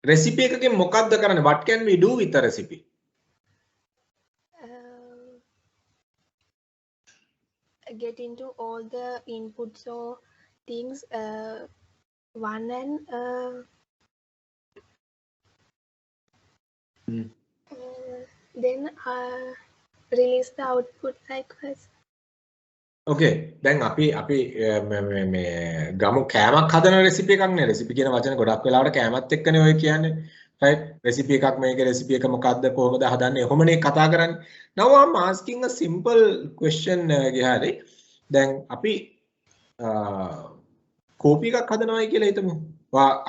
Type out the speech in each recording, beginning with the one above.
recipe එකකින් මොකක්ද කරන්නේ? What can we do with a recipe? Get into all the inputs or things one and then release the output likewise. Okay, දැන් අපි මේ ගමු කෑමක් හදන රෙසිපි එකක් නේ. රෙසිපි කියන වචන ගොඩක් වෙලාවට කෑමත් එක්කනේ ඔය කියන්නේ. right? රෙසිපි එකක් මේකේ රෙසිපි එක මොකද්ද කොහොමද හදන්නේ? ඔහොමනේ කතා කරන්නේ. Now I'm asking a simple question ගියානේ. දැන් අපි කෝපි එකක් හදනවායි කියලා හිතමු.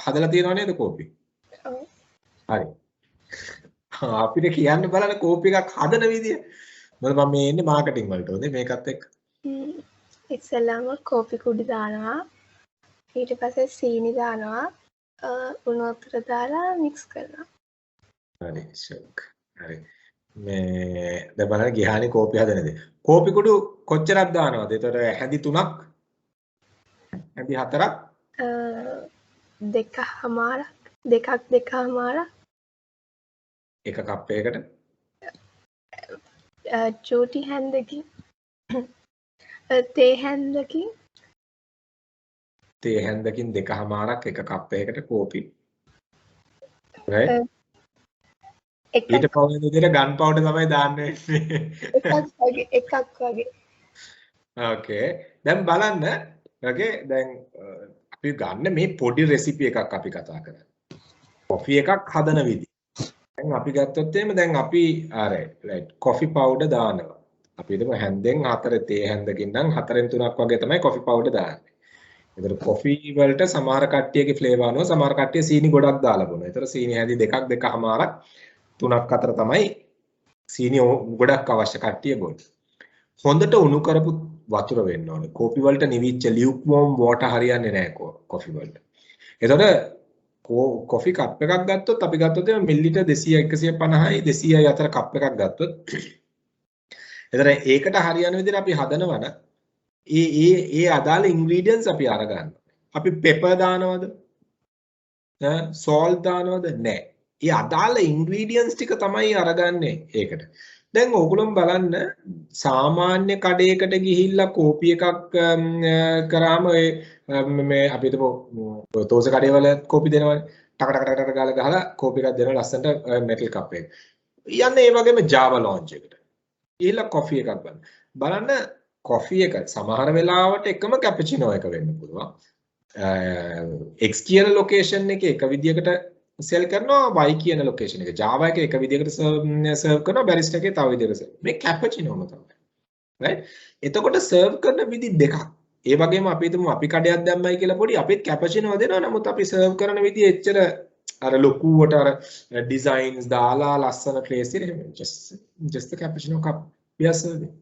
හදලා තියෙනව නේද කෝපි? ඔව්. හරි. අපිට කියන්න බලන්න කෝපි එකක් හදන විදිය. මොකද මම මේ ඉන්නේ මාකටිං වලට. හොඳේ මේකත් එක්ක. ඉස්සෙල්ලාම කෝපි කුඩි දානවා. ඊට පස්සේ සීනි දානවා. උණු වතුර දාලා මික්ස් කරනවා. හරි ෂොක්. හරි. මේ දැන් බලන්න ගිහානේ කෝපි හදනද. කෝපි කුඩු කොච්චරක් දානවද? ඒතර හැඳි 3ක් හැඳි 4ක් දෙකමාරක් එක කප් එකකට චූටි හැන්දකින් තේ හැන්දකින් දෙකමාරක් එක කප් එකකට කෝපි. right? ඊට පස්සේ විදිහට ගන් පවුඩර් තමයි දාන්න වෙන්නේ. එකක් වගේ. okay. දැන් බලන්න. okay. දැන් අපි ගන්න මේ පොඩි රෙසිපි එකක් අපි කතා කරන්නේ. කොෆි එකක් හදන විදිහ. දැන් අපි ගත්තොත් එහෙම දැන් අපි අර right කොෆි පවුඩර් දානවා. අපි හිතමු හැන්දෙන් 4 තේ හැන්දකින් නම් 4න් 3ක් වගේ තමයි කොෆි පවුඩර් දාන්නේ. ඒතර කොෆි වලට සමහර කට්ටියගේ ෆ්ලේවර් අනුව සමහර කට්ටිය සීනි ගොඩක් දාලා බොනවා. ඒතර සීනි හැඳි දෙකමාරක් 3ක් අතර තමයි සීනි ගොඩක් අවශ්‍ය කට්ටිය බොන්නේ. හොඳට උණු කරපු වතුර වෙන්න ඕනේ. කොෆි වලට නිවිච්ච ලියුක්වෝම් වෝටර් හරියන්නේ නැහැ කොෆි වලට. ඒතර කොෆි කප් එකක් ගත්තොත් අපි ගත්තොත් මිලිලිටර් 200 150යි 200යි අතර කප් එකක් ගත්තොත් ඒතර ඒකට හරියන විදිහට අපි හදනවන ඒ අදාළ ඉන්ග්‍රීඩියන්ට්ස් අපි අරගන්න. අපි පෙපර් දානවද? සෝල්ට් දානවද? නැහැ. ඒ අදාළ ඉන්ග්‍රීඩියන්ට්ස් ටික තමයි අරගන්නේ ඒකට. දැන් ඕගොල්ලෝ බලන්න සාමාන්‍ය කඩේකට ගිහිල්ලා කෝපි එකක් කරාම මේ අපි හිතමු තෝස කඩේ වල කෝපි දෙනවනේ. ටක ටක ටක ගාලා ගහලා කෝපි එකක් දෙනවා ලස්සනට මෙටල් කප් එක. යන්නේ ඒ වගේම Java launch එකට. ඊළඟ කොෆි එකක් බලන්න කොෆි එක සමහර වෙලාවට එකම කැපචිනෝ එක වෙන්න පුළුවන්. X කියන ලොකේෂන් එකේ එක විදියකට සෙල් කරනවා y කියන ලොකේෂන් එක. Java එකේ එක විදියකට සර්ව් කරනවා barista එකේ තව විදියකට සර්ව්. මේ කැපචිනෝම තමයි. right? එතකොට සර්ව් කරන විදි දෙකක්. ඒ වගේම අපි හිතමු අපි කඩයක් දැම්මයි කියලා පොඩි අපිත් කැපචිනෝ දෙනවා. නමුත් අපි සර්ව් කරන විදිය එච්චර අර ලොකුවට අර ඩිසයින්ස් දාලා ලස්සන ට්‍රේස් එක just the cappuccino cup we are serving.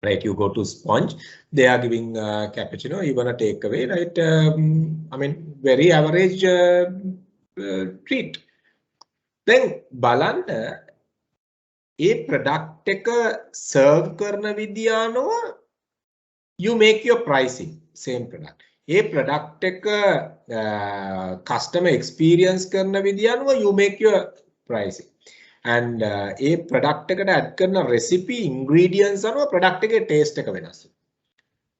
Right, you go to Sponge, they are giving cappuccino, you wanna take away, right? I mean, very average treat. Then බලන්න ඒ product එක serve කරන විදිය අනුව you make your pricing same product. A product එක customer experience කරන විදිය අනුව you make your pricing. And a product එකට add කරන recipe ingredients අනුව product එකේ taste එක වෙනස්.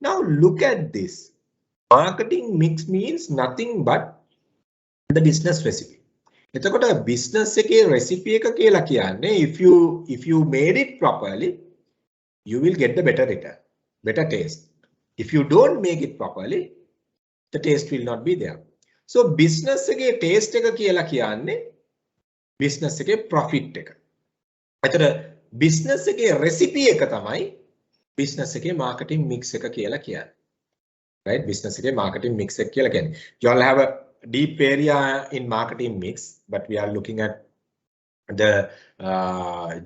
Now look at this. Marketing mix means nothing but the business recipe. එතකොට business එකේ recipe එක කියලා කියන්නේ if you made it properly you will get the better return, better taste. If you don't make it properly the taste will not be there. So business එකේ taste එක කියලා කියන්නේ business එකේ profit එක. එතන business එකේ recipe එක තමයි business එකේ marketing mix එක කියලා කියන්නේ. Right? Business එකේ marketing mix එක කියලා කියන්නේ. You all have a deep area in marketing mix, but we are looking at the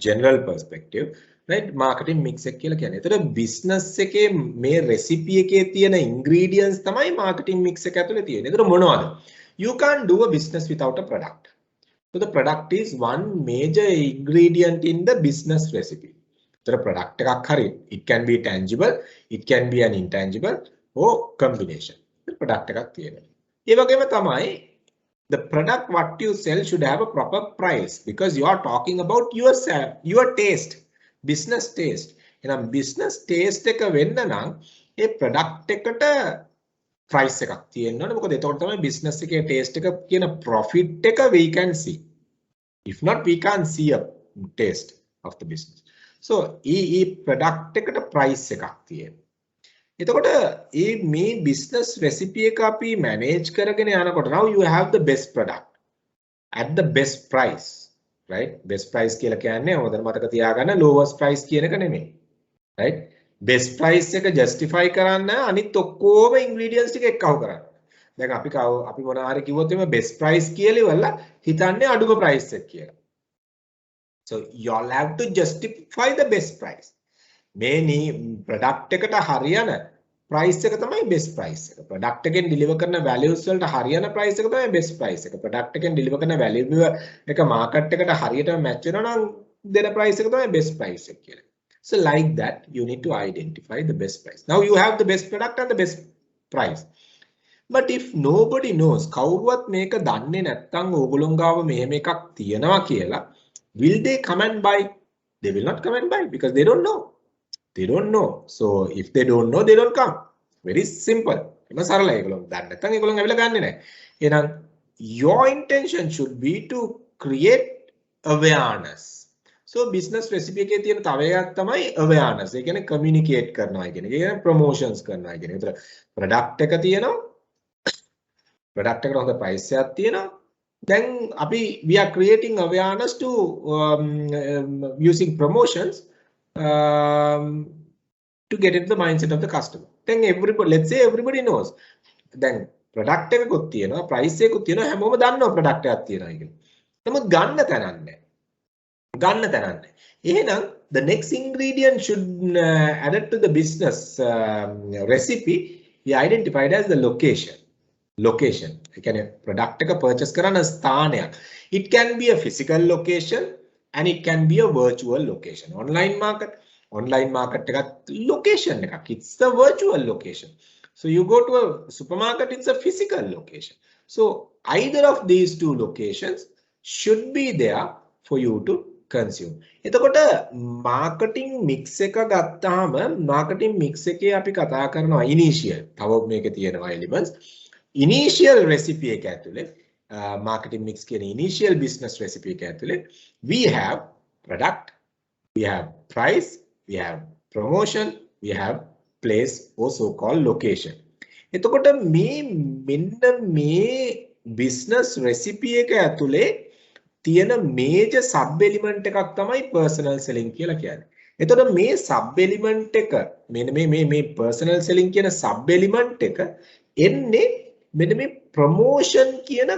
general perspective. Right? Marketing mix එක කියලා කියන්නේ. එතන business එකේ මේ recipe එකේ තියෙන ingredients තමයි marketing mix එක ඇතුලේ තියෙන්නේ. එතන මොනවද? You can't do a business without a product. So the product is one major ingredient in the business recipe. So the product එකක් හරි it can be tangible, it can be an intangible or combination. The product එකක් තියෙනවා. ඒ වගේම තමයි the product what you sell should have a proper price, because you are talking about yourself, your taste, business taste. business taste එක වෙන්න නම් ඒ product එකට price එකක් තියෙන්න ඕනේ. මොකද එතකොට තමයි business එකේ taste එක කියන profit එක we can see. If not, we can't see a taste of the business. So A product එකට price එකක් තියෙනවා. එතකොට මේ business recipe එක අපි manage කරගෙන යනකොට now you have the best product at the best price, right? Best price කියලා කියන්නේ හොඳට මතක තියාගන්න lowest price කියන එක නෙමෙයි, right? Best price එක justify කරන්න අනිත් ඔක්කොම ingredients ටික එක්කව කරන්න. දැන් අපි මොනවා හරි කිව්වොත් එimhe best price කියලා ඉවරලා හිතන්නේ අඩුම price එක කියලා. So you all have to justify the best price. මේ product එකට හරියන price එක තමයි best price එක. product එකෙන් deliver කරන values වලට හරියන price එක තමයි best price එක. product එකෙන් deliver කරන value එක market එකට හරියටම match වෙනවා නම් දෙන price එක තමයි best price එක කියලා. So like that you need to identify the best price. Now you have the best product and the best price. But if nobody knows, කවුරුවත් මේක දන්නේ නැත්නම් ඕගොල්ලෝ ගාව මෙහෙම එකක් තියෙනවා කියලා, will they come and buy? They will not come and buy because they don't know. They don't know. So if they don't know, they don't come. Very simple. එම සරලයි. ඒගොල්ලෝ දන්නේ නැත්නම් ඒගොල්ලෝ ඇවිල්ලා ගන්නෙ නැහැ. එහෙනම් your intention should be to create awareness. So business recipe එකේ තියෙන තව එකක් තමයි awareness. ඒ කියන්නේ communicate කරනවා කියන එක. ඒ කියන්නේ promotions කරනවා කියන එක. ඒතර product එක තියෙනවා. product එකට හොඳ price එකක් තියෙනවා. Then we are creating awareness to using promotions to get into the mindset of the customer. Then everybody, let's say everybody knows. Then product එකකුත් තියෙනවා, price එකකුත් තියෙනවා, හැමෝම දන්නවා product එකක් තියෙනවා කියලා. නමුත් ගන්න තැනක් නැහැ. එහෙනම් the next ingredient should added to the business recipe be identified as the location. Location. ඒ කියන්නේ product එක purchase කරන ස්ථානයක්. It can be a physical location and it can be a virtual location. Online market එකත් location එකක්. It's a virtual location. So you go to a supermarket, it's a physical location. So either of these two locations should be there for you to consume. එතකොට marketing mix එක ගත්තාම marketing mix එකේ අපි කතා කරනවා initial. තව මේකේ තියෙනවා elements. Initial recipe එක ඇතුලේ marketing mix කියන initial business recipe එක ඇතුලේ we have product, we have price, we have promotion, we have place or so called location. එතකොට මෙන්න මේ business recipe එක ඇතුලේ තියෙන major sub element එකක් තමයි personal selling කියලා කියන්නේ. එතකොට මේ sub element එක මෙන්න මේ personal selling කියන sub element එක එන්නේ මෙන්න මේ promotion කියන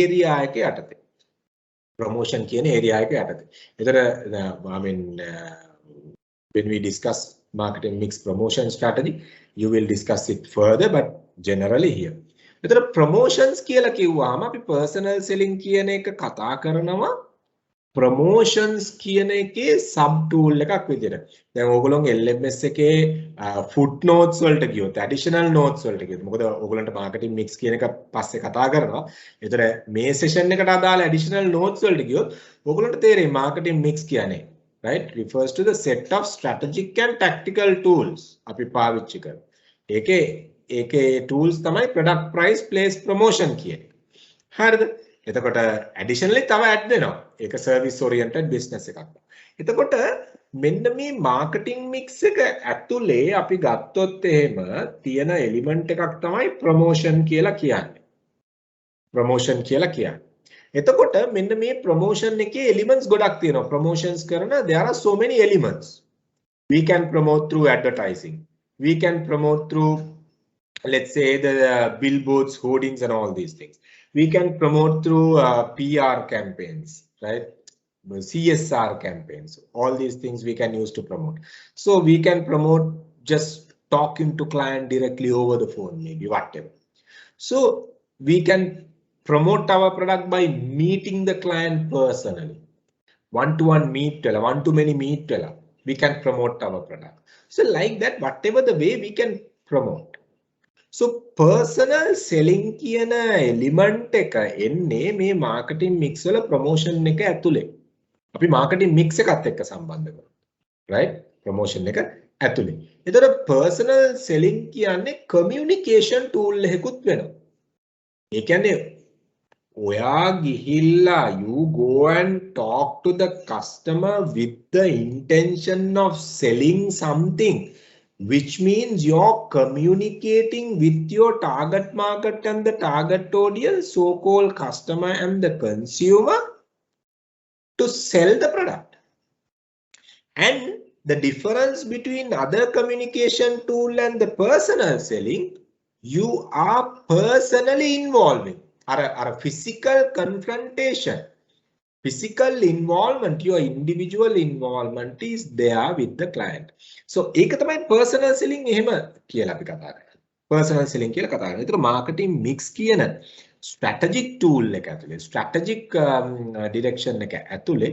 area එක යටතේ. promotion කියන area එක යටතේ. එතකොට I mean when we discuss marketing mix promotion strategy, you will discuss it further, but generally here. එතකොට promotions කියලා කිව්වහම අපි personal selling කියන එක කතා කරනවා promotions කියන එකේ sub tool එකක් විදියට. දැන් ඕගොල්ලෝගේ LMS එකේ footnotes වලට ගියොත් additional notes වලට ගියොත් මොකද ඕගොල්ලන්ට marketing mix කියන එක පස්සේ කතා කරනවා. ඒතර මේ session එකට අදාළ additional notes වලට ගියොත් ඕගොල්ලන්ට තේරෙයි marketing mix කියන්නේ right refers to the set of strategic and tactical tools අපි පාවිච්චි කරනවා. ඒකේ tools තමයි product, price, place, promotion කියන්නේ. හරිද? එතකොට additionally තව add වෙනවා. ඒක service oriented business එකක්. එතකොට මෙන්න මේ marketing mix එක ඇතුලේ අපි ගත්තොත් එහෙම තියෙන element එකක් තමයි promotion කියලා කියන්නේ. promotion කියලා කියන්නේ. එතකොට මෙන්න මේ promotion එකේ elements ගොඩක් තියෙනවා. promotions කරන there are so many elements. We can promote through advertising. We can promote through, let's say, the billboards, hoardings and all these things. We can promote through PR campaigns, right? CSR campaigns. All these things we can use to promote. So we can promote just talking to client directly over the phone, maybe whatever. So we can promote our product by meeting the client personally. One-to-one meet, one-to-many meet, we can promote our product. So like that, whatever the way we can promote. So personal selling කියන element එක එන්නේ මේ marketing mix වල promotion එක ඇතුලේ. අපි marketing mix එකත් එක්ක සම්බන්ධ කරනවා. right? promotion එක ඇතුලේ. එතකොට personal selling කියන්නේ communication tool එකකුත් වෙනවා. ඒ කියන්නේ ඔයා ගිහිල්ලා you go and talk to the customer with the intention of selling something, which means you're communicating with your target market and the target audience, so-called customer and the consumer, to sell the product. And the difference between other communication tool and the personal selling, you are personally involving. Our physical confrontation, physical involvement, your individual involvement is there with the client. So ඒක තමයි personal selling එහෙම කියලා අපි කතා කරන්නේ. personal selling කියලා කතා කරනවා. ඒතර marketing mix කියන strategic tool එක ඇතුලේ, strategic direction එක ඇතුලේ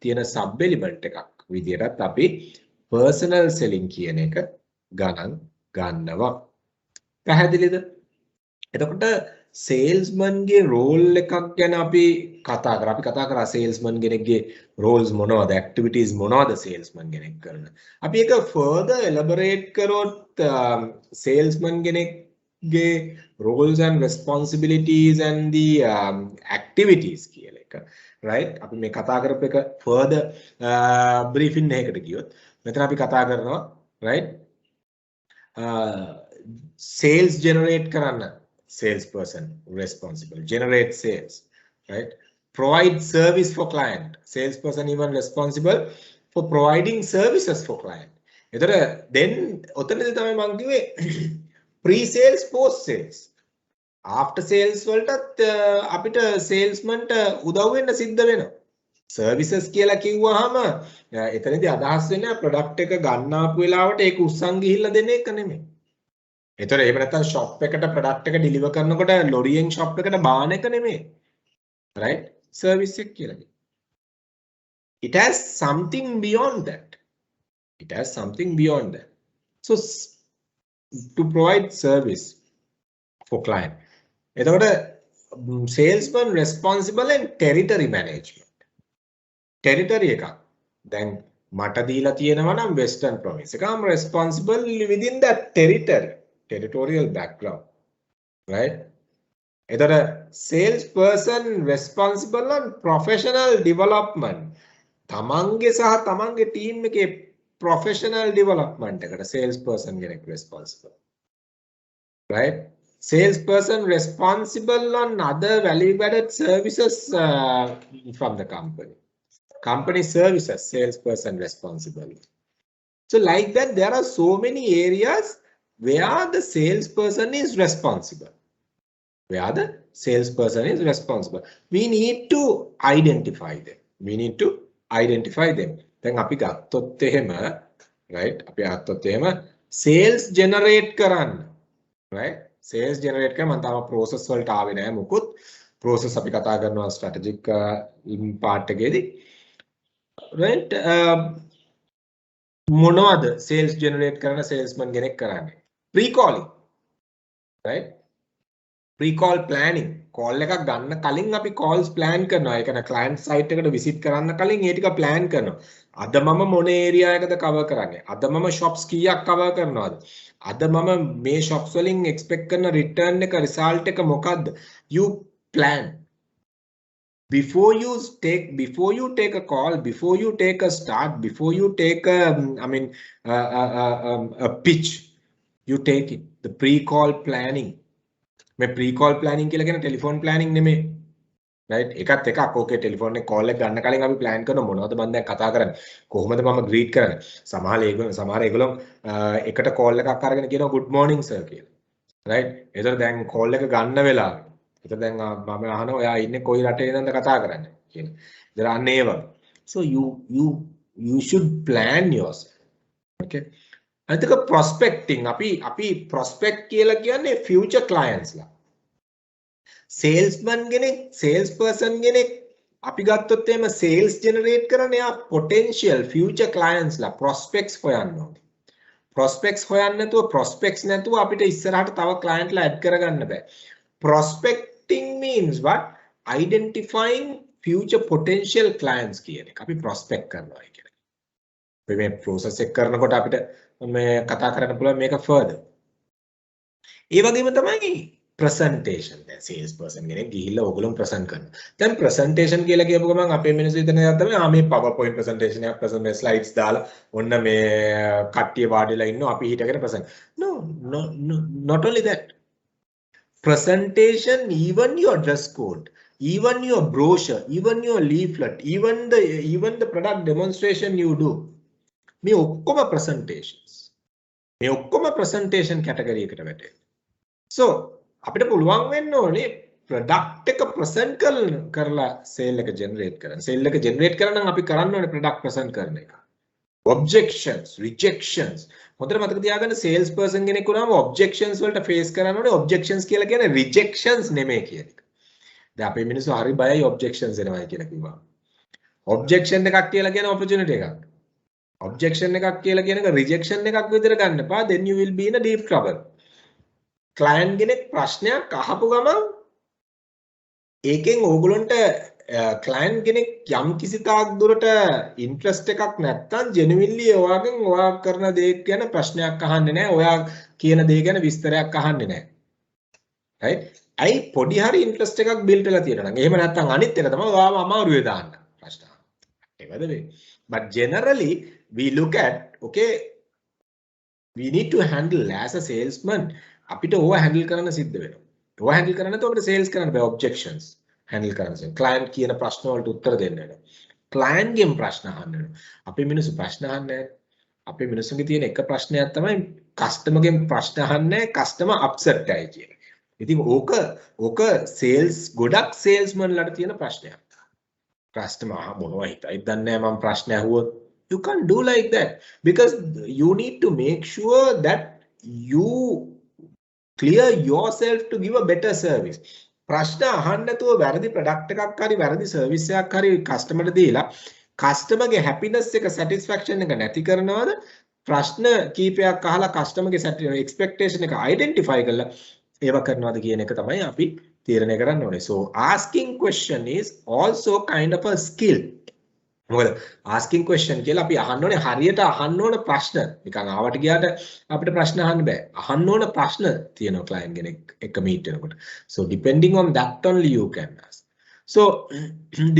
තියෙන sub element එකක් විදියටත් අපි personal selling කියන එක ගණන් ගන්නවා. පැහැදිලිද? එතකොට salesman ගේ role එකක් ගැන අපි කතා කරා. අපි කතා කරා salesman කෙනෙක්ගේ roles මොනවද, activities මොනවද salesman කෙනෙක් කරන. අපි ඒක further elaborate කරොත් salesman කෙනෙක්ගේ roles and responsibilities and the activities කියලා එක. right? අපි මේ කතා කරපු එක further briefing එකකට ගියොත් මෙතන අපි කතා කරනවා right? sales generate කරන්න salesperson responsible, generate sales, right? Provide service for client, salesperson even responsible for providing services for client. Then ඔතනදී තමයි මම කිව්වේ pre sales post sales. after sales වලටත් අපිට salesmanට උදව් වෙන්න සිද්ධ වෙනවා. services කියලා කිව්වහම එතනදී අදහස් වෙන්නේ product එක ගන්නාපු වෙලාවට ඒක උස්සන් ගිහිල්ලා දෙන එක නෙමෙයි. ඒතර එහෙම නැත්නම් shop එකට product එක deliver කරනකොට ලොරියෙන් shop එකට බාන එක නෙමෙයි. right? service එක කියලා කියනවා. it has something beyond that. It has something beyond that. So to provide service for client. එතකොට salesman responsible and territory management. territory එකක්. දැන් මට දීලා තියෙනවා නම් western province එක. I'm responsible within that territory. territorial background, right? එතකොට salesperson responsible on professional development. තමන්ගේ සහ තමන්ගේ team එකේ professional development එකට salesperson කෙනෙක් responsible, right? Salesperson responsible on other value-added services from the company. Company services, salesperson responsible. So like that, there are so many areas where the salesperson is responsible. Where the salesperson is responsible. We need to identify them. We need to identify them. Then අපි ගත්තොත් එහෙම, right? අපි ගත්තොත් එහෙම sales generate කරන්න, right? sales generate කරන මම තාම process වලට ආවේ නැහැ මොකුත්. process අපි කතා කරනවා strategic part එකේදී. right? මොනවද sales generate කරන salesman කෙනෙක් කරන්නේ? pre-calling, right? pre-call planning. call එකක් ගන්න කලින් අපි calls plan කරනවා. ඒ කියන්නේ client site එකට visit කරන්න කලින් ඒ ටික plan කරනවා. අද මම මොන area එකද cover කරන්නේ? අද මම shops කීයක් cover කරනවද? අද මම මේ shops වලින් expect කරන return එක result එක මොකක්ද? You plan. Before you take a call, before you take a start, before you take a pitch, you take it. The pre-call planning. මේ pre-call planning කියලා කියන telephone planning නෙමෙයි. right? එකත් එකක්. okay telephone එක call එක ගන්න කලින් අපි plan කරනවා මොනවද මම දැන් කතා කරන්නේ. කොහොමද මම greet කරන්නේ. සමහර ඒගොල්ලෝ එකට call එකක් අරගෙන කියනවා good morning sir කියලා. right? ඒතර දැන් call එක ගන්න වෙලාවේ. ඒතර දැන් මම අහනවා ඔයා ඉන්නේ කොයි රටේ ඉඳන්ද කතා කරන්නේ කියලා. ඒතර අන්න ඒ වගේ. So you should plan yourself. okay? අනිතක prospecting අපි prospect කියලා කියන්නේ future clients ලා. salesman කෙනෙක් salesperson කෙනෙක් අපි ගත්තොත් එහෙම sales generate කරන යා potential future clients ලා prospects හොයන්න ඕනේ. prospects හොයන්න නැතුව prospects නැතුව අපිට ඉස්සරහට තව client ලා add කරගන්න බෑ. Prospecting means what? Identifying future potential clients කියන එක. අපි prospect කරනවා කියන එක. අපි මේ process එක කරනකොට අපිට මේ කතා කරන්න පුළුවන් මේක further. ඒ වගේම තමයි presentation. දැන් sales person කෙනෙක් ගිහිල්ලා ඕගොල්ලෝ present කරනවා. දැන් presentation කියලා කියපුව ගමන් අපේ මිනිස්සු හිතන දේ තමයි මේ PowerPoint presentation එකක් present මේ slides දාලා ඔන්න මේ කට්ටිය වාඩිලා ඉන්නවා අපි හිටගෙන present. No, not only that. Presentation, even your dress code, even your brochure, even your leaflet, even the product demonstration you do. මේ ඔක්කොම presentations. මේ ඔක්කොම presentation category එකට වැටෙනවා. So අපිට පුළුවන් වෙන්න ඕනේ product එක present කරලා sale එක generate කරන්න. sale එක generate කරන්න නම් අපි කරන්න ඕනේ product present කරන එක. Objections, rejections. හොඳට මතක තියාගන්න sales person කෙනෙක් වුණාම objections වලට face කරන්න ඕනේ. Objections කියලා කියන්නේ rejections නෙමෙයි කියන එක. දැන් අපේ මිනිස්සු හරි බයයි objections එනවායි කියලා කිව්වා. Objection එකක් කියලා කියන opportunity එකක්. Objection එකක් කියලා කියන එක rejection එකක් විදිහට ගන්න එපා. Then you will be in a deep trouble. Client කෙනෙක් ප්‍රශ්නයක් අහපු ගමන් ඒකෙන් ඕගොල්ලන්ට client කෙනෙක් යම් කිසි තාක් දුරට interest එකක් නැත්තම් genuinely ඔයාගෙන් ඔයා කරන දේ ගැන ප්‍රශ්නයක් අහන්නේ නැහැ. ඔයා කියන දේ ගැන විස්තරයක් අහන්නේ නැහැ. right? ඇයි පොඩි හරි interest එකක් build වෙලා තියෙනවා නම්. එහෙම නැත්තම් අනිත් එක තමයි ඔයාම අමාරුවේ දාන්න ප්‍රශ්න. ඒකද වෙන්නේ. But generally we look at okay we need to handle as a salesman අපිට ඕවා handle කරන්න සිද්ධ වෙනවා. ඕවා handle කරන්න නැත්නම් අපිට sales කරන්න බෑ objections handle කරන්න. client කියන ප්‍රශ්න වලට උත්තර දෙන්න වෙනවා. client ගෙන් ප්‍රශ්න අහන්න වෙනවා. අපේ මිනිස්සු ප්‍රශ්න අහන්නේ නැහැ. අපේ මිනිස්සුන්ගේ තියෙන එක ප්‍රශ්නයක් තමයි customer ගෙන් ප්‍රශ්න අහන්නේ customer upset එකයි කියන එක. ඉතින් ඕක sales ගොඩක් salesman ලට තියෙන ප්‍රශ්නයක්. customer මොනවා හිතයි දන්නේ නැහැ මම ප්‍රශ්න අහුවොත්. You can't do like that because you need to make sure that you clear yourself to give a better service. ප්‍රශ්න අහන්න නැතුව වැරදි product එකක් හරි වැරදි service එකක් හරි customer ට දීලා customer ගේ happiness එක satisfaction එක නැති කරනවද ප්‍රශ්න කීපයක් අහලා customer ගේ expectation එක identify කරලා ඒව කරනවද කියන එක තමයි අපි තීරණය කරන්න ඕනේ. So asking question is also kind of a skill. මොකද asking question කියලා අපි අහන්න ඕනේ හරියට අහන්න ඕන ප්‍රශ්න. නිකන් ආවට ගියාට අපිට ප්‍රශ්න අහන්න බෑ. අහන්න ඕන ප්‍රශ්න තියෙනවා client කෙනෙක් එක්ක meet වෙනකොට. So depending on that only you can ask. So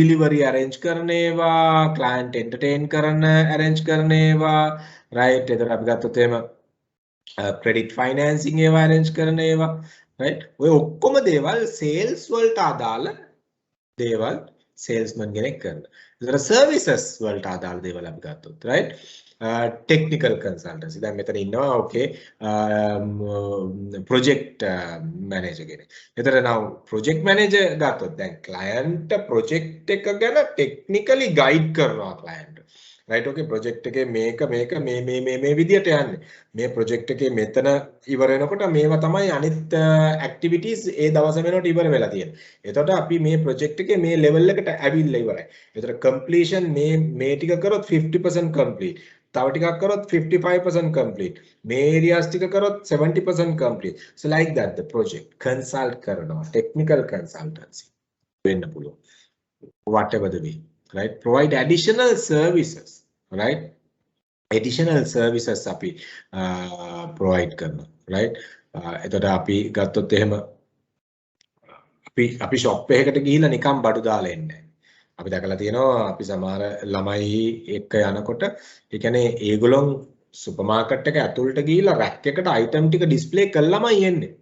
delivery arrange කරන ඒවා, client entertain කරන arrange කරන ඒවා, right? එතකොට අපි ගත්තොත් එහෙම credit financing ඒවා arrange කරන ඒවා, right? ඔය ඔක්කොම දේවල් sales වලට අදාළ දේවල් salesman කෙනෙක් කරනවා. ඒතර services වලට අදාළ දේවල් අපි ගත්තොත් right technical consultancy දැන් මෙතන ඉන්නවා okay project manager කෙනෙක්. ඒතර now project manager ගත්තොත් දැන් client project එක ගැන technically guide කරනවා client. right okay project එකේ මේක මේ විදියට යන්නේ. මේ project එකේ මෙතන ඉවර වෙනකොට මේවා තමයි අනිත් activities ඒ දවස වෙනකොට ඉවර වෙලා තියෙන්නේ. එතකොට අපි මේ project එකේ මේ level එකට ඇවිල්ලා ඉවරයි. ඒතර completion මේ ටික කරොත් 50% complete. තව ටිකක් කරොත් 55% complete. මේ areas ටික කරොත් 70% complete. So like that the project consult කරනවා technical consultancy වෙන්න පුළුවන්. whatever the way. right provide additional services right additional services අපි provide කරනවා right එතකොට අපි ගත්තොත් එහෙම අපි shop එකකට ගිහිල්ලා නිකන් බඩු දාලා එන්නේ නැහැ. අපි දැකලා තියෙනවා අපි සමහර ළමයි එක්ක යනකොට ඒ කියන්නේ ඒගොල්ලෝ සුපර් මාකට් එක ඇතුළට ගිහිල්ලා රැක් එකට item ටික display කළාමයි එන්නේ.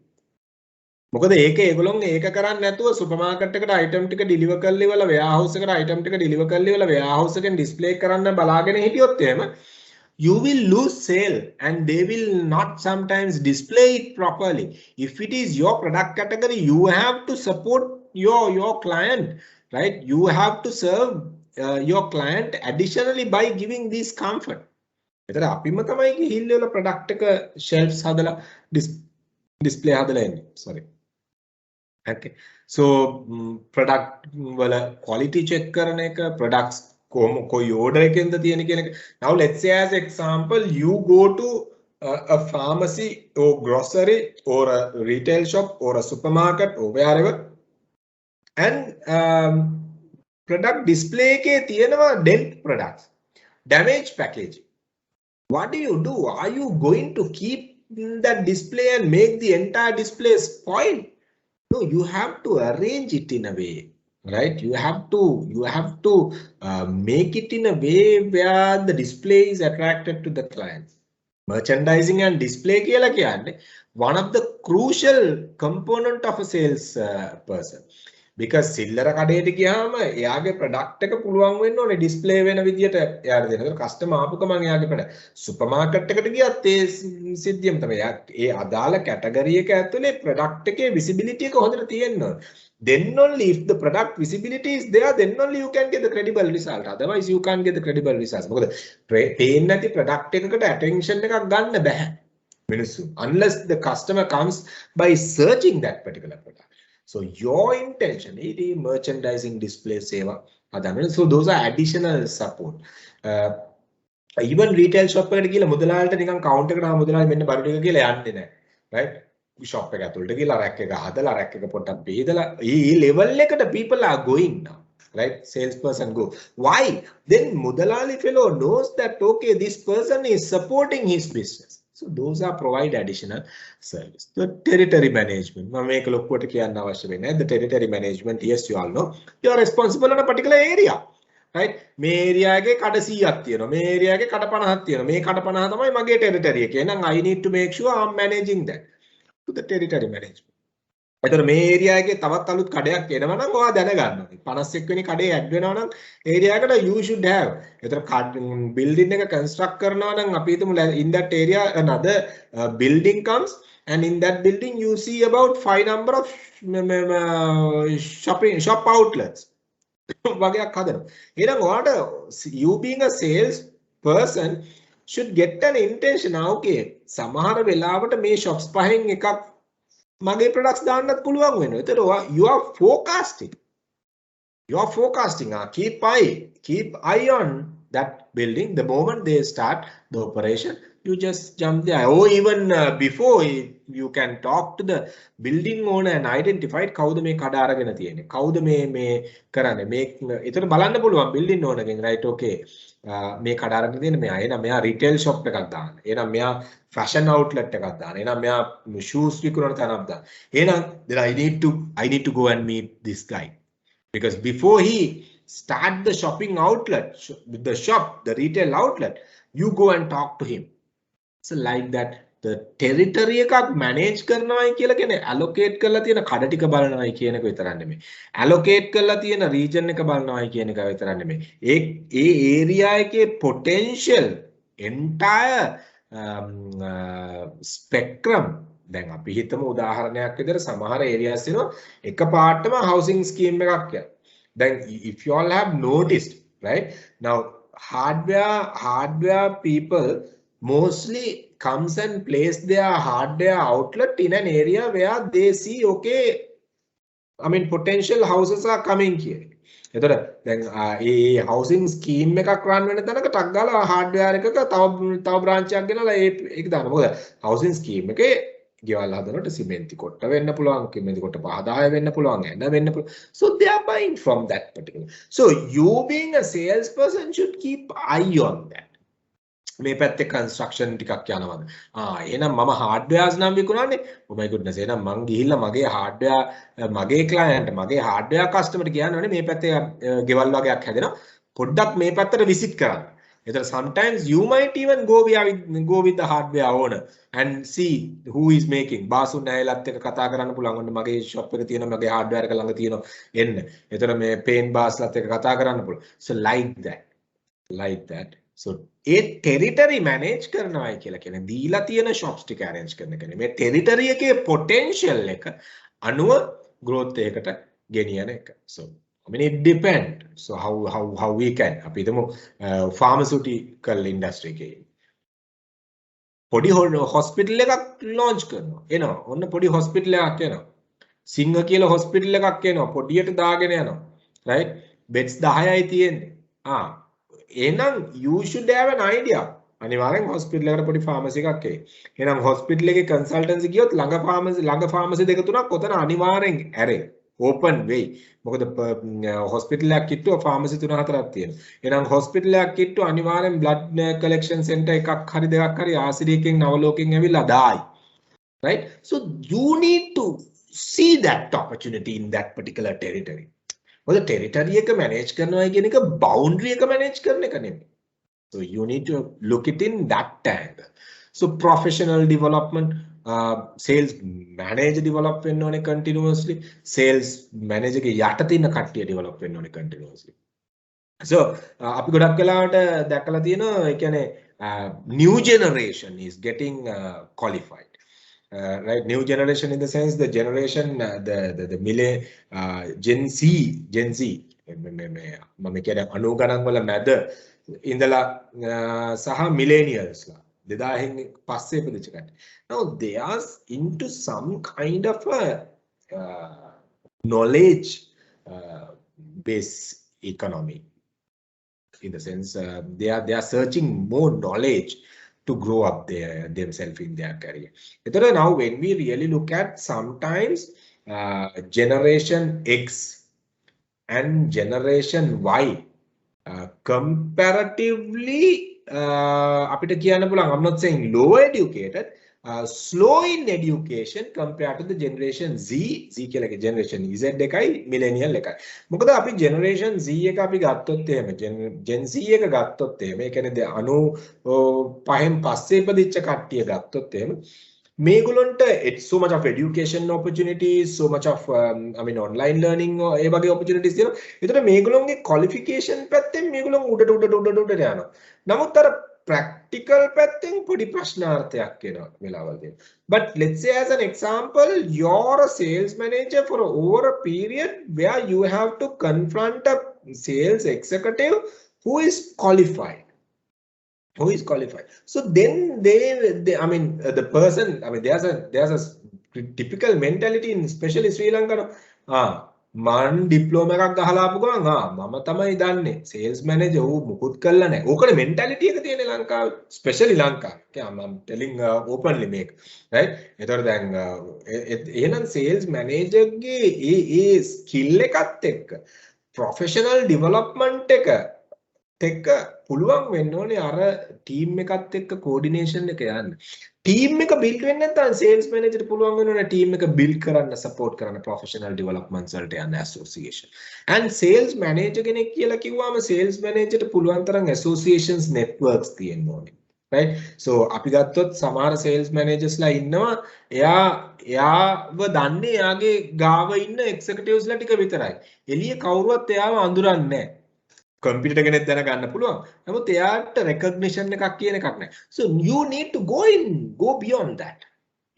මොකද ඒගොල්ලෝ ඒක කරන්නේ නැතුව සුපර් මාකට් එකට item ටික deliver කරලා ඉවරලා warehouse එකට item ටික deliver කරලා ඉවරලා warehouse එකෙන් display කරන්න බලාගෙන හිටියොත් එහෙම you will lose sale and they will not sometimes display it properly. If it is your product category you have to support your client right you have to serve your client additionally by giving this comfort. එතන අපිම තමයි ගිහිල්ලා product එක shelves හදලා display හදලා එන්නේ. sorry okay so product වල quality check කරන එක products කොයි order එකෙන්ද තියෙන කියන එක. now let's say as example you go to a pharmacy or grocery or a retail shop or a supermarket or wherever, and product display එකේ තියෙනවා dent products, damage packaging. What do you do? Are you going to keep that display and make the entire display spoil? No, you have to arrange it in a way, right? You have to make it in a way where the display is attracted to the clients. Merchandising and display කියලා කියන්නේ one of the crucial component of a sales person. Because සිල්ලර කඩේට ගියාම එයාගේ product එක පුළුවන් වෙන්න ඕනේ display වෙන විදියට එයාට දෙන්න. ඒක කස්ටමර් ආපු ගමන් එයාගේ ප්‍රොඩක්ට් සුපර් මාකට් එකට ගියත් ඒ සිද්ධියම තමයි. ඒ අදාළ කැටගරි එක ඇතුලේ ප්‍රොඩක්ට් එකේ විසිබිලිටි එක හොඳට තියෙන්න ඕනේ. Then only if the product visibility is there, then only you can get the credible result. Otherwise you can't get the credible results. මොකද පේන්නේ නැති ප්‍රොඩක්ට් එකකට attention එකක් ගන්න බෑ මිනිස්සු. Unless the customer comes by searching that particular product. So your intention is the merchandising display seva. So those are additional support. Even retail shop එකට ගිහලා මුදලාලට නිකන් කවුන්ටර් එකට මුදලාලි මෙන්න බඩු ටික කියලා යන්නේ නැහැ. Right? Shop එක ඇතුළට ගිහලා rack එක හදලා rack එක පොඩ්ඩක් බෙදලා මේ level එකට people are going now. Right? Salesperson go. Why? Then mudalali fellow knows that okay, this person is supporting his business. So those are provide additional service. The territory management. The territory management, yes, you all know. You are responsible on a particular area. Right? මේ area එකේ කඩ 100ක් තියෙනවා. මේ area එකේ කඩ 50ක් තියෙනවා. මේ කඩ 50 තමයි මගේ territory එක. එහෙනම් I need to make sure I'm managing that. To the territory management. එතකොට මේ area එකේ තවත් අලුත් කඩයක් එනවා නම් ඔයා දැනගන්න ඕනේ. 51 වෙනි කඩේ ඇඩ් වෙනවා නම් area එකට you should have. එතකොට building එක construct කරනවා නම් අපි හිතමු in that area another building comes, and in that building you see about 5 number of shop outlets. වගේක් හදනවා. එහෙනම් ඔයාට you being a sales person should get an intention. Okay, සමහර වෙලාවට මේ shops පහෙන් එකක් මගේ products දාන්නත් පුළුවන් වෙනවා. එතකොට you are forecasting. You are forecasting. Keep eye on that building. The moment they start the operation, you just jump there. Or even before, you can talk to the building owner and identify කවුද මේ කඩ අරගෙන තියෙන්නේ. කවුද මේ කරන්නේ. මේ එතන බලන්න පුළුවන් building owner ගෙන්, right? Okay. මේ කඩ අරගෙන තියෙන්නේ මෙයා. එහෙනම් මෙයා retail shop එකක් දාන්න. එහෙනම් මෙයා fashion outlet එකක් දාන්න. එහෙනම් මෙයා shoes විකුණන තැනක් දාන්න. එහෙනම් then I need to go and meet this guy. Because before he start the shopping outlet, the retail outlet, you go and talk to him. So like that, the territory එකක් manage කරනවායි කියලා කියන්නේ allocate කරලා තියෙන කඩ ටික බලනවායි කියන එක විතරක් නෙමෙයි. allocate කරලා තියෙන region එක බලනවායි කියන එක විතරක් නෙමෙයි. ඒ area එකේ potential entire spectrum. දැන් අපි හිතමු උදාහරණයක් විදිහට සමහර areas තියෙනවා එකපාරටම housing scheme එකක් කියලා. Then if you all have noticed, right? Now hardware people mostly comes and place their hardware outlet in an area where they see, okay, I mean potential houses are coming here. එතකොට දැන් මේ housing scheme එකක් run වෙන තැනක ටක් ගාලා hardware එකක තව branch එකක් ගෙනලා ඒක දාන්න. මොකද housing scheme එකේ ගෙවල් හදනකොට සිමෙන්ති කොට්ට වෙන්න පුළුවන්, සිමෙන්ති කොට්ට 5-10 වෙන්න පුළුවන්, එන්න වෙන්න පුළුවන්. So they are buying from that particular. So you being a salesperson should keep eye on that. මේ පැත්තේ construction ටිකක් යනවාද? එහෙනම් මම hardwares නම් විකුණන්නේ. Oh my goodness. එහෙනම් මං ගිහිල්ලා මගේ hardware මගේ client මගේ hardware customer ට කියනවනේ මේ පැත්තේ ගෙවල් වගේක් හැදෙනවා. පොඩ්ඩක් මේ පැත්තට visit කරන්න. Either sometimes you might even go with the hardware owner and see who is making. Basun ඇයලත් එක්ක කතා කරන්න පුළුවන්. ඔන්න මගේ shop එක තියෙනවා, මගේ hardware එක ළඟ තියෙනවා එන්න. ඒතර මේ paint barsලත් එක්ක කතා කරන්න පුළුවන්. So like that. So A territory manage කරනවායි කියලා කියන්නේ දීලා තියෙන shops ටික arrange කරන එක නෙමෙයි. මේ territory එකේ potential එක අනුව growth එකකට ගෙනියන එක. So I mean it depend. So how we can. අපි හිතමු pharmaceutical industry එකේ පොඩි hospital එකක් launch කරනවා. එනවා. ඔන්න පොඩි hospital එකක් එනවා. සිංහ කියලා hospital එකක් එනවා. පොඩියට දාගෙන යනවා. Right? Beds 10යි තියෙන්නේ. එහෙනම් you should have an idea. අනිවාර්යෙන් හොස්පිටල් එකට පොඩි ෆාමසි එකක් එයි. එහෙනම් හොස්පිටල් එකේ කන්සල්ටන්සි ගියොත් ළඟ ෆාමසි දෙක තුනක් ඔතන අනිවාර්යෙන් ඇරේ. ඕපන් වෙයි. මොකද හොස්පිටල් එකක් කිට්ටුව ෆාමසි 3-4ක් තියෙනවා. එහෙනම් හොස්පිටල් එකක් කිට්ටුව අනිවාර්යෙන් බ්ලඩ් කලෙක්ෂන් සෙන්ටර් එකක් හරි දෙකක් හරි ආසිරියකින් නවලෝකෙන් ඇවිල්ලා දායි. Right? So you need to see that opportunity in that particular territory. මොකද territory එක manage කරනවා කියන එක boundary එක manage කරන එක නෙමෙයි. So you need to look it in that angle. So professional development, sales manager develop වෙන්න ඕනේ continuously. Sales manager ගේ යට තියෙන කට්ටිය develop වෙන්න ඕනේ continuously. So අපි ගොඩක් වෙලාවට දැකලා තියෙනවා ඒ කියන්නේ new generation is getting qualified. Right, new generation in the sense the generation the Gen Z මම කියන්නේ 90 ගණන් වල මැද ඉඳලා සහ millennials ලා 2000 පස්සේ ඉපදිච්ච කට්ටිය. Now they are into some kind of a knowledge based economy. In the sense they are searching more knowledge to grow up themselves in their career. Now when we really look at sometimes generation X and generation Y comparatively අපිට කියන්න පුළුවන්, I'm not saying lower educated, slow in education compared to the generation Z කියලා එක generation Z එකයි millennial එකයි. මොකද අපි generation Z එක අපි ගත්තොත් එහෙම gen Z එක ගත්තොත් එහෙම ඒ කියන්නේ 95න් පස්සේ ඉපදිච්ච කට්ටිය ගත්තොත් එහෙම මේගොල්ලන්ට it's so much of education opportunities, so much of online learning ඒ වගේ opportunities තියෙනවා. ඒතර මේගොල්ලන්ගේ qualification පැත්තෙන් මේගොල්ලන් උඩට යනවා. නමුත් අර practical පැත්තෙන් පොඩි ප්‍රශ්නාර්ථයක් එනවා වෙලාවල් තියෙනවා. But let's say as an example, you're a sales manager for over a period where you have to confront a sales executive who is qualified. So then they the person, there's a typical mentality in especially Sri Lanka. මන් diploma එකක් ගහලා ආපු ගමන් මම තමයි දන්නේ sales manager ඌ මුකුත් කළා නැහැ. ඕකනේ මෙන්ටැලිටි එක තියෙන ලංකාවේ, ස්පෙෂලි ලංකාවේ. I'm telling openly මේක. right? ඒතකොට දැන් එහෙනම් සේල්ස් මැනේජර්ගේ ඒ ස්කිල් එකත් එක්ක ප්‍රොෆෙෂනල් ඩෙවලොප්මන්ට් එක පුළුවන් වෙන්න ඕනේ අර ටීම් එකත් එක්ක කෝඩිනේෂන් එක යන්න. ටීම් එක බිල්ඩ් වෙන්නේ නැත්නම් සේල්ස් මැනේජර්ට පුළුවන් වෙනවා ටීම් එක බිල්ඩ් කරන්න, සපෝට් කරන්න ප්‍රොෆෙෂනල් ඩෙවලොප්මන්ට්ස් වලට යන ඇසෝසියේෂන්. and සේල්ස් මැනේජර් කෙනෙක් කියලා කිව්වම සේල්ස් මැනේජර්ට පුළුවන් තරම් ඇසෝසියේෂන්ස් නෙට්වර්ක්ස් තියෙන්න ඕනේ. right? so අපි ගත්තොත් සමහර සේල්ස් මැනේජර්ස්ලා ඉන්නවා එයාව දන්නේ එයාගේ ගාව ඉන්න එක්සිකියුටිව්ස්ලා ටික විතරයි. එළිය කවුරුවත් එයාව අඳුරන්නේ නැහැ. computer කෙනෙක් දැනගන්න පුළුවන්. නමුත් එයාට recognition එකක් කියන එකක් නැහැ. So you need to go beyond that.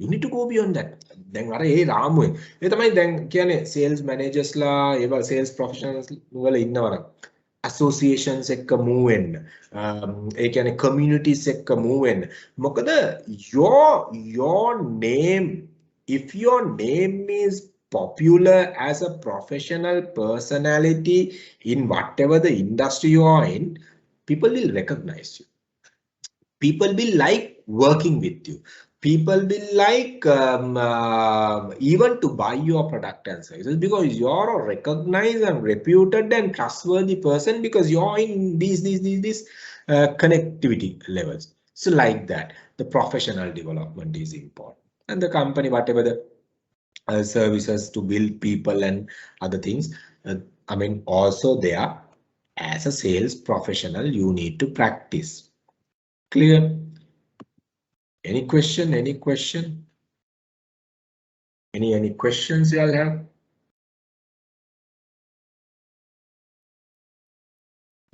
You need to go beyond that. දැන් අර ඒ රාමුවේ. ඒ තමයි දැන් කියන්නේ sales managers ලා ඒවා sales professionals වල ඉන්නවනම් associations එක්ක move වෙන්න. ඒ කියන්නේ communities එක්ක move වෙන්න. මොකද your name, if your name is popular as a professional personality in whatever the industry you are in, people will recognize you. People will like working with you. People will like even to buy your product and services because you're a recognized and reputed and trustworthy person because you're in these connectivity levels. So like that, the professional development is important, and the company, whatever the services to build people and other things, also there as a sales professional you need to practice. Clear? Any question? Any questions you all have?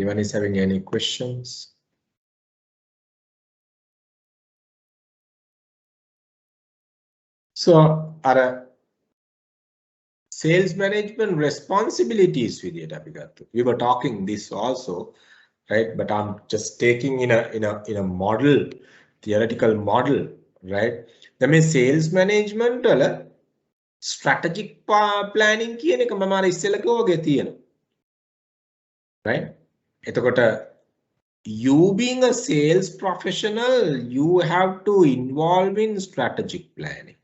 Anyone is having any questions? So our sales management responsibilities we were talking this also, right? But I'm just taking in a model, theoretical model, right? That means sales management strategic planning කියන එක මම අර ඉස්සෙල්ලා කිව්වා වගේ තියෙනවා, right? එතකොට you being a sales professional, you have to involve in strategic planning.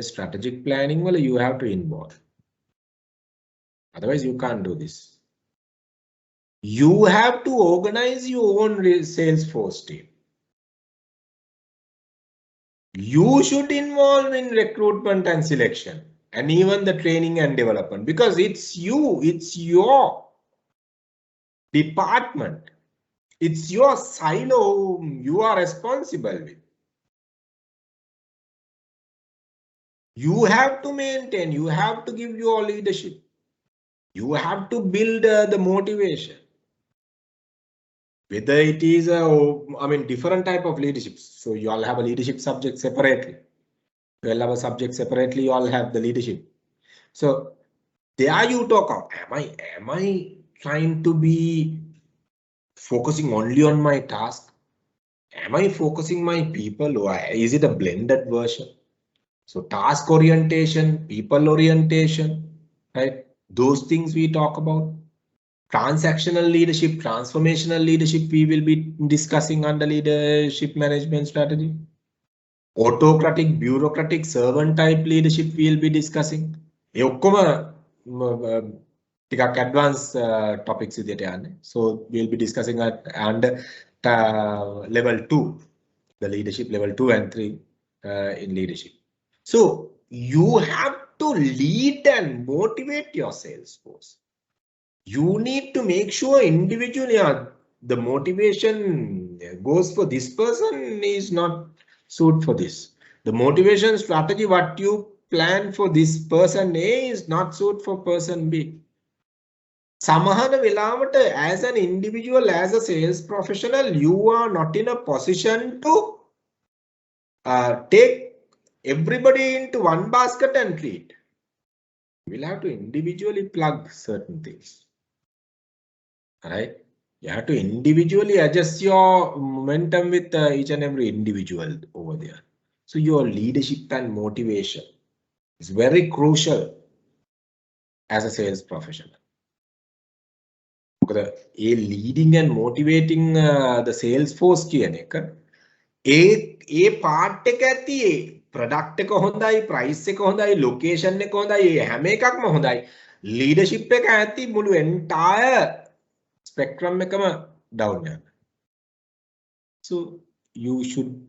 Strategic planning, well, you have to involve. Otherwise, you can't do this. You have to organize your own sales force team. You should involve in recruitment and selection, and even the training and development, because it's you, it's your department, it's your silo you are responsible with. You have to maintain, you have to give your leadership, you have to build the motivation. Whether it is different type of leadership. So you all have a leadership subject separately. You all have a subject separately, you all have the leadership. So there you talk of, am I trying to be focusing only on my task? Am I focusing my people, or is it a blended version? So task orientation, people orientation, right? Those things we talk about. Transactional leadership, transformational leadership, we will be discussing under leadership management strategy. Autocratic, bureaucratic, servant type leadership we will be discussing. Advanced topics with it. So we'll be discussing under level 2, the leadership level 2 and 3 in leadership. So you have to lead and motivate your sales force. You need to make sure individually the motivation goes for this person is not suit for this. The motivation strategy what you plan for this person A is not suit for person B. Samahana velavata, as an individual, as a sales professional, you are not in a position to take everybody into one basket and treat. We'll have to individually plug certain things. Right? You have to individually adjust your momentum with each and every individual over there. So your leadership and motivation is very crucial as a sales professional. A leading and motivating the sales force කියන එක ඒ part එක ඇති ඒ product එක හොඳයි, price එක හොඳයි, location එක හොඳයි, ඒ හැම එකක්ම හොඳයි. Leadership එක ඇති මුළු entire spectrum එකම down යනවා. So you should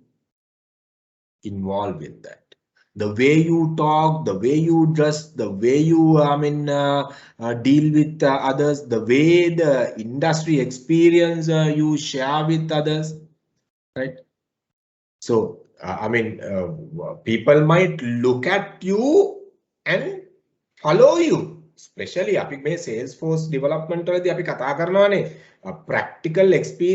involve in that. The way you talk, the way you dress, the way you deal with others, the way the industry experience you share with others, right? So people might look at you and follow you. Especially අපි මේ Salesforce development වලදී අපි කතා කරනවානේ practical experience